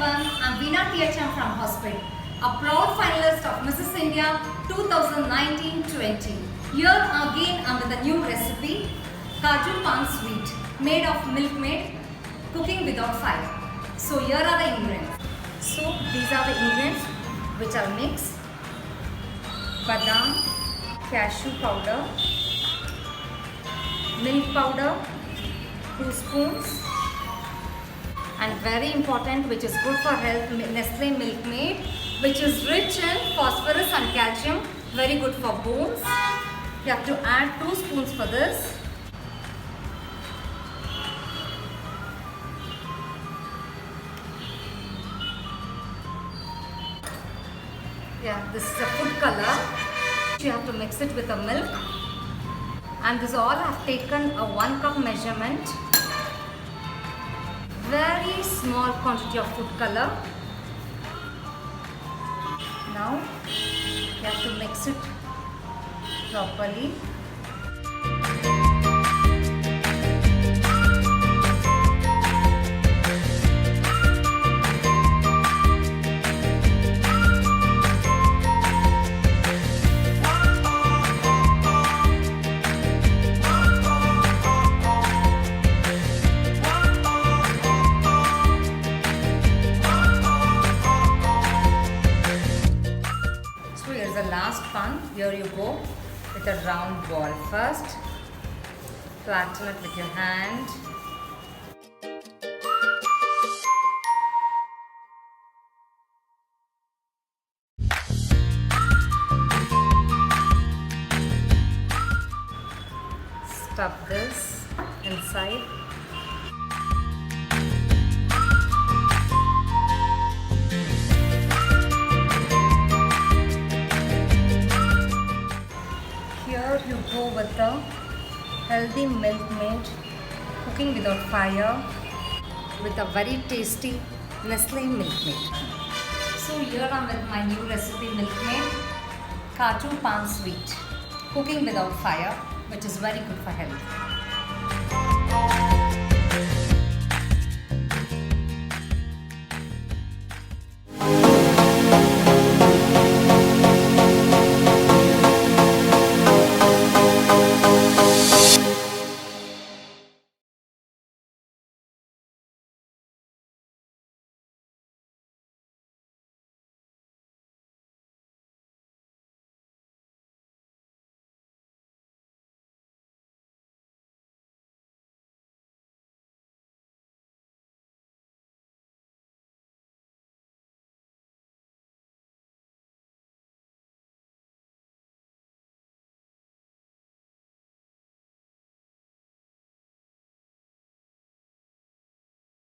everyone, I'm Veena from Hospital, a proud finalist of Mrs. India 2019-20. Here again I'm with a new recipe, Kaju Pan sweet, made of milk maid, cooking without fire. So here are the ingredients. So these are the ingredients which I'll mix. Badam, cashew powder, milk powder, 2 spoons, and very important, which is good for health, Nestle Milkmaid, which is rich in phosphorus and calcium, very good for bones. You have to add 2 spoons for this. Yeah, this is a food color. You have to mix it with the milk. And this all I have taken a 1 cup measurement. Very small quantity of food color. Now you have to mix it properly. The last pan, here you go with a round ball. First, flatten it with your hand. Stuff this inside. Here you go with the healthy milk maid, cooking without fire, with a very tasty Nestle Milkmaid. So here I am with my new recipe Milkmaid, Kaju Pan sweet, cooking without fire, which is very good for health.